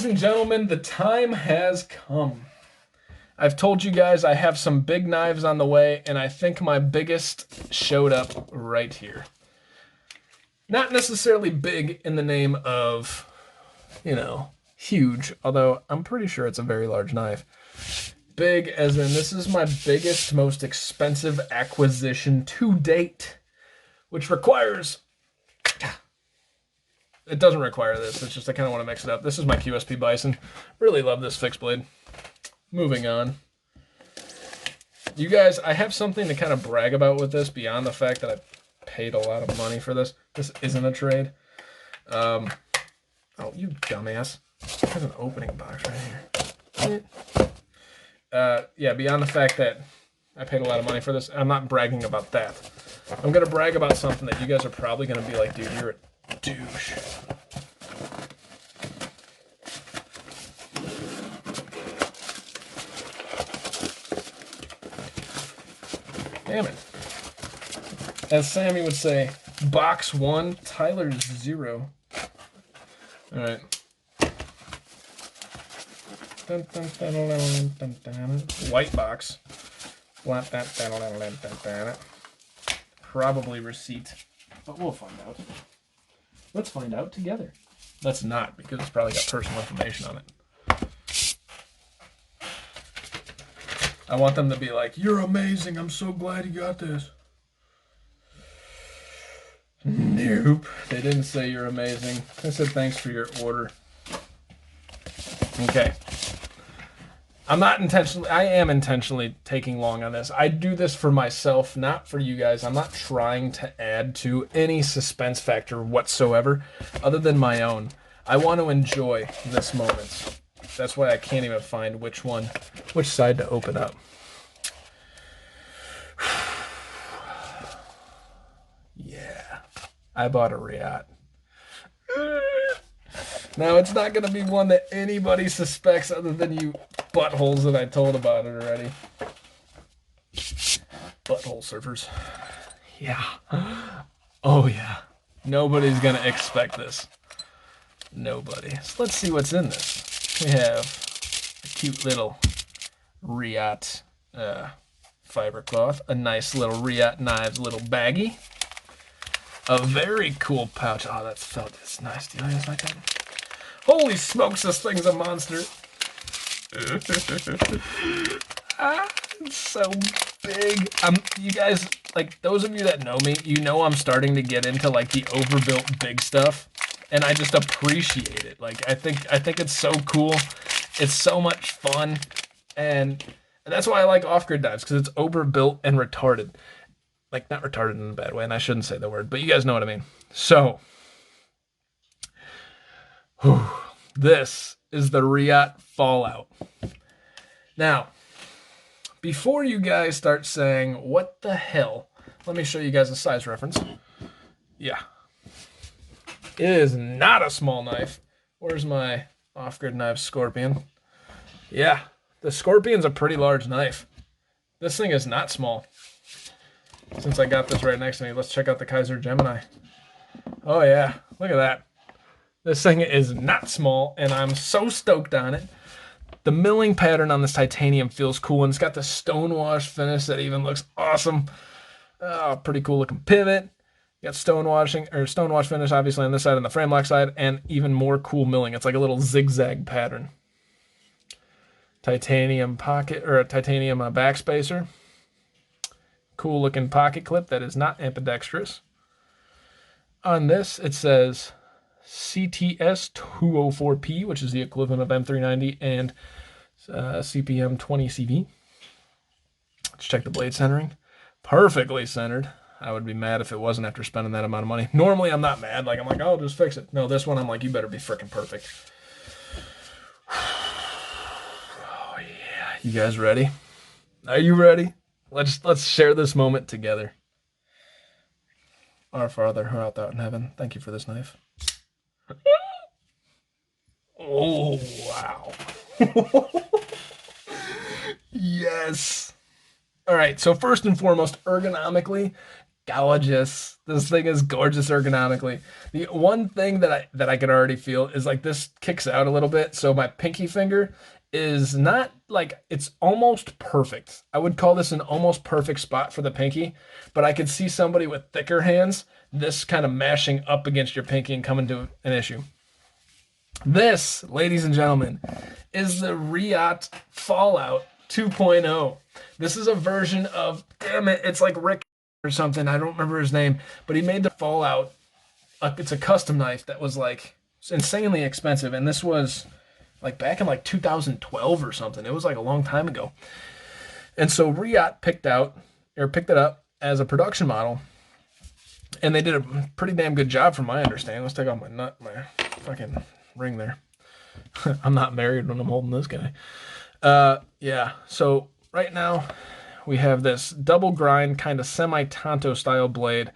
and gentlemen, the time has come. I've told you guys I have some big knives on the way, and I think my biggest showed up right here. Not necessarily big in the name of, huge, although I'm pretty sure it's a very large knife. Big as in this is my biggest, most expensive acquisition to date, which requires... It doesn't require this, it's just I kind of want to mix it up. This is my QSP Bison. Really love this fixed blade. Moving on. You guys, I have something to kind of brag about with this beyond the fact that I paid a lot of money for this. This isn't a trade. Oh, you dumbass. There's an opening box right here. Yeah, beyond the fact that I paid a lot of money for this, I'm not bragging about that. I'm going to brag about something that you guys are probably going to be like, dude, you're a douche. Damn it. As Sammy would say, box 1, Tyler's 0. Alright. White box. Probably receipt. But we'll find out. Let's find out together. Let's not, because it's probably got personal information on it. I want them to be like, you're amazing, I'm so glad you got this. Nope, they didn't say you're amazing. They said thanks for your order. Okay. I am intentionally taking long on this. I do this for myself, not for you guys. I'm not trying to add to any suspense factor whatsoever, other than my own. I want to enjoy this moment. That's why I can't even find which side to open up. Yeah, I bought a Riate. Now, it's not going to be one that anybody suspects other than you buttholes that I told about it already. Butthole surfers. Yeah. Oh, yeah. Nobody's going to expect this. Nobody. So let's see what's in this. We have a cute little Riate fiber cloth, a nice little Riate knives little baggie, a very cool pouch. Oh, that's felt. It's nice. Do you guys like that? Holy smokes, this thing's a monster. It's so big. You guys, like, those of you that know me, you know I'm starting to get into, like, the overbuilt big stuff, and I just appreciate it. Like, I think it's so cool. It's so much fun, and that's why I like off-grid dives, because it's overbuilt and retarded. Like, not retarded in a bad way, and I shouldn't say the word, but you guys know what I mean. So... this is the Riot Fallout. Now, before you guys start saying, what the hell, let me show you guys a size reference. Yeah. It is not a small knife. Where's my off-grid knife Scorpion? Yeah, the Scorpion's a pretty large knife. This thing is not small. Since I got this right next to me, let's check out the Kaiser Gemini. Oh yeah, look at that. This thing is not small, and I'm so stoked on it. The milling pattern on this titanium feels cool, and it's got the stonewash finish that even looks awesome. Oh, pretty cool looking pivot. You got stonewash finish, obviously, on this side and the frame lock side, and even more cool milling. It's like a little zigzag pattern. Titanium pocket, or a titanium backspacer. Cool looking pocket clip that is not ambidextrous. On this, it says CTS 204P, which is the equivalent of M390 and CPM 20 CV. Let's check the blade centering. Perfectly centered. I would be mad if it wasn't after spending that amount of money. Normally, I'm not mad. Like, I'm like, oh, just fix it. No, this one, I'm like, you better be freaking perfect. Oh, yeah. You guys ready? Are you ready? Let's share this moment together. Our Father, who art thou in heaven, thank you for this knife. Oh, wow. Yes. All right, so first and foremost, ergonomically, gorgeous. This thing is gorgeous ergonomically. The one thing that I can already feel is like this kicks out a little bit, so my pinky finger is not like, it's almost perfect. I would call this an almost perfect spot for the pinky, but I could see somebody with thicker hands, this kind of mashing up against your pinky and coming to an issue. This, ladies and gentlemen, is the Riot Fallout 2.0. This is a version of, damn it, it's like Rick or something. I don't remember his name, but he made the Fallout. It's a custom knife that was like insanely expensive, and this was like back in like 2012 or something. It was like a long time ago. And so Riot picked it up as a production model, and they did a pretty damn good job from my understanding. Let's take off my fucking ring there. I'm not married when I'm holding this guy. Yeah, so right now we have this double grind kind of semi-tanto style blade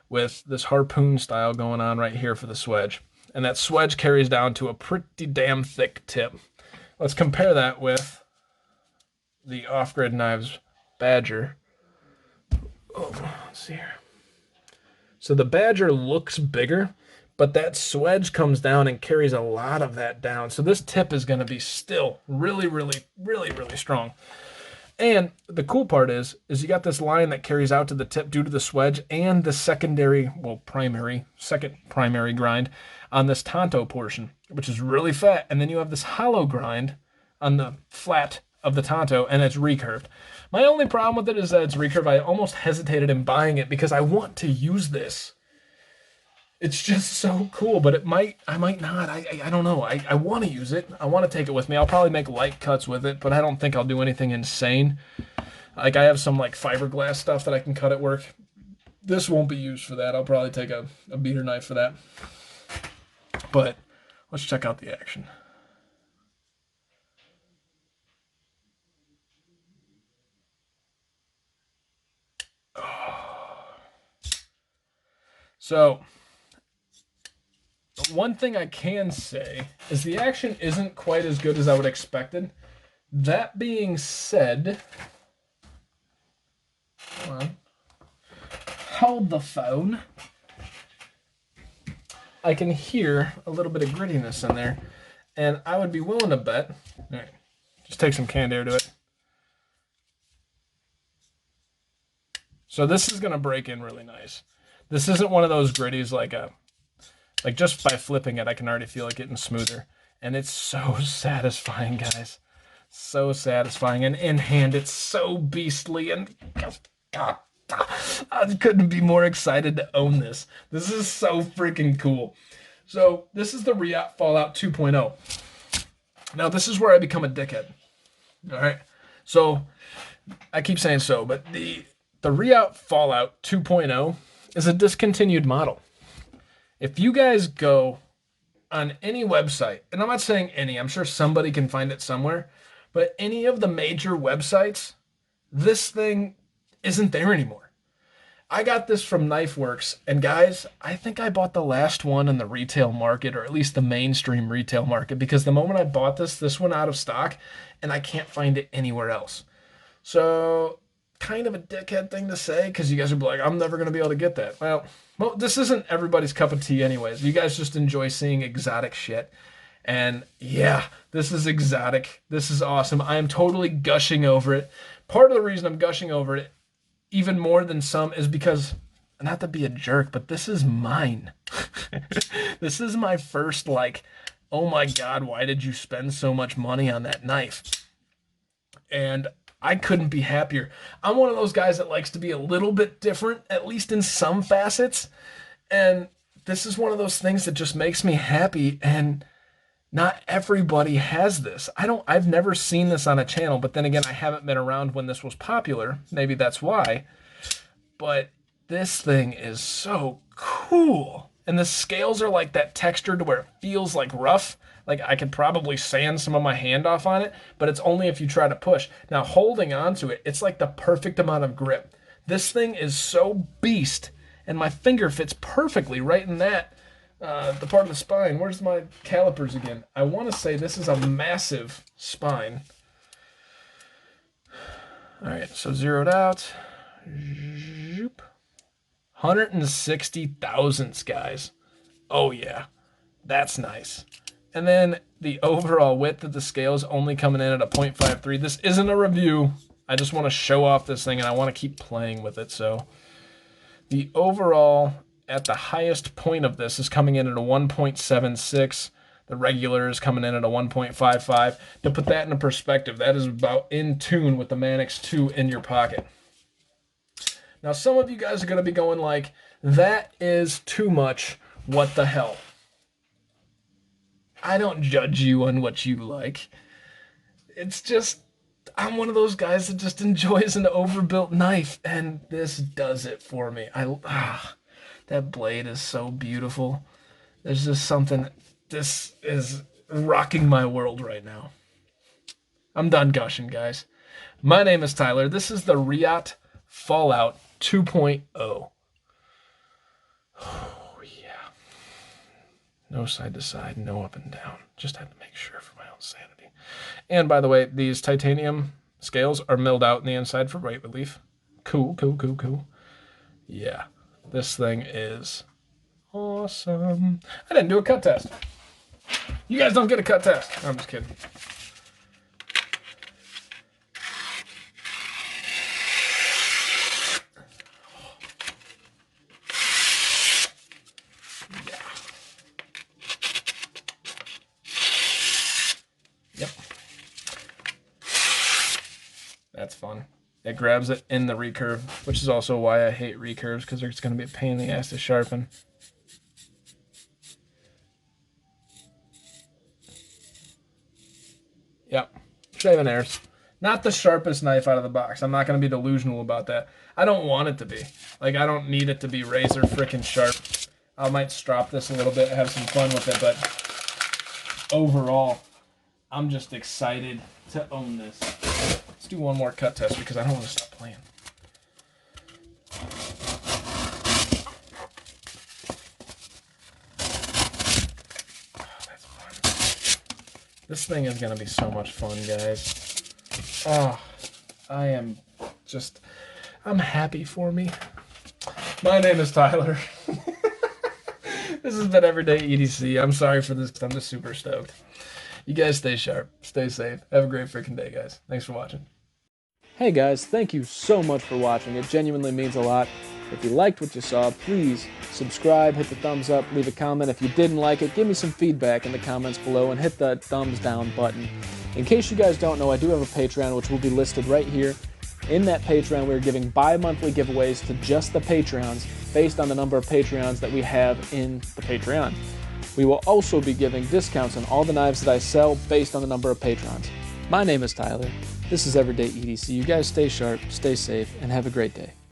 with this harpoon style going on right here for the swedge. And that swedge carries down to a pretty damn thick tip. Let's compare that with the Off-Grid Knives Badger. Oh, let's see here. So the Badger looks bigger, but that swedge comes down and carries a lot of that down. So this tip is going to be still really, really, really, really strong. And the cool part is you got this line that carries out to the tip due to the swedge and the second primary grind on this tanto portion, which is really fat. And then you have this hollow grind on the flat of the tanto, and it's recurved. My only problem with it is that it's recurved. I almost hesitated in buying it because I want to use this. It's just so cool, but I might not. I don't know. I want to use it. I want to take it with me. I'll probably make light cuts with it, but I don't think I'll do anything insane. Like I have some like fiberglass stuff that I can cut at work. This won't be used for that. I'll probably take a beater knife for that. But let's check out the action. So one thing I can say is the action isn't quite as good as I would expected. That being said, hold on. Hold the phone. I can hear a little bit of grittiness in there, and I would be willing to bet. All right, just take some canned air to it. So this is gonna break in really nice. This isn't one of those gritties like just by flipping it, I can already feel it getting smoother. And it's so satisfying, guys. So satisfying. And in hand, it's so beastly. And God, I couldn't be more excited to own this. This is so freaking cool. So this is the Riot Fallout 2.0. Now, this is where I become a dickhead. All right. So I keep saying so, but the Riot Fallout 2.0 is a discontinued model. If you guys go on any website, and I'm not saying any, I'm sure somebody can find it somewhere, but any of the major websites, this thing isn't there anymore. I got this from KnifeWorks, and guys, I think I bought the last one in the retail market, or at least the mainstream retail market, because the moment I bought this went out of stock, and I can't find it anywhere else. So kind of a dickhead thing to say, because you guys would be like, I'm never going to be able to get that. Well, this isn't everybody's cup of tea anyways. You guys just enjoy seeing exotic shit. And yeah, this is exotic. This is awesome. I am totally gushing over it. Part of the reason I'm gushing over it, even more than some, is because, not to be a jerk, but this is mine. This is my first, like, oh my God, why did you spend so much money on that knife? And I couldn't be happier. I'm one of those guys that likes to be a little bit different, at least in some facets. And this is one of those things that just makes me happy. And not everybody has this. I've never seen this on a channel, but then again, I haven't been around when this was popular. Maybe that's why. But this thing is so cool. And the scales are like that texture to where it feels like rough. Like I could probably sand some of my hand off on it, but it's only if you try to push. Now holding on to it, it's like the perfect amount of grip. This thing is so beast, and my finger fits perfectly right in that, the part of the spine. Where's my calipers again? I want to say this is a massive spine. All right, so zeroed out. Zoop. 160 thousandths, guys. Oh yeah, that's nice. And then the overall width of the scale is only coming in at a 0.53. This isn't a review. I just want to show off this thing and I want to keep playing with it. So the overall at the highest point of this is coming in at a 1.76. The regular is coming in at a 1.55. To put that into perspective, that is about in tune with the Manix 2 in your pocket. Now, some of you guys are going to be going like, that is too much. What the hell? I don't judge you on what you like. It's just, I'm one of those guys that just enjoys an overbuilt knife, and this does it for me. That blade is so beautiful. There's just something, this is rocking my world right now. I'm done gushing, guys. My name is Tyler. This is the Riot Fallout 2.0. Oh, yeah. No side to side, no up and down. Just had to make sure for my own sanity. And by the way, these titanium scales are milled out in the inside for weight relief. Cool, cool, cool, cool. Yeah, this thing is awesome. I didn't do a cut test. You guys don't get a cut test. I'm just kidding. Yep. That's fun. It grabs it in the recurve, which is also why I hate recurves, because it's going to be a pain in the ass to sharpen. Yep. Shaving airs. Not the sharpest knife out of the box. I'm not going to be delusional about that. I don't want it to be. Like, I don't need it to be razor freaking sharp. I might strop this a little bit, have some fun with it, but overall, I'm just excited to own this. Let's do one more cut test because I don't want to stop playing. Oh, that's fun. This thing is going to be so much fun, guys. Oh, I'm happy for me. My name is Tyler. This has been Everyday EDC. I'm sorry for this. I'm just super stoked. You guys stay sharp, stay safe. Have a great freaking day, guys. Thanks for watching. Hey guys, thank you so much for watching. It genuinely means a lot. If you liked what you saw, please subscribe, hit the thumbs up, leave a comment. If you didn't like it, give me some feedback in the comments below and hit the thumbs down button. In case you guys don't know, I do have a Patreon, which will be listed right here. In that Patreon, we're giving bi-monthly giveaways to just the Patreons based on the number of Patreons that we have in the Patreon. We will also be giving discounts on all the knives that I sell based on the number of patrons. My name is Tyler. This is Everyday EDC. You guys stay sharp, stay safe, and have a great day.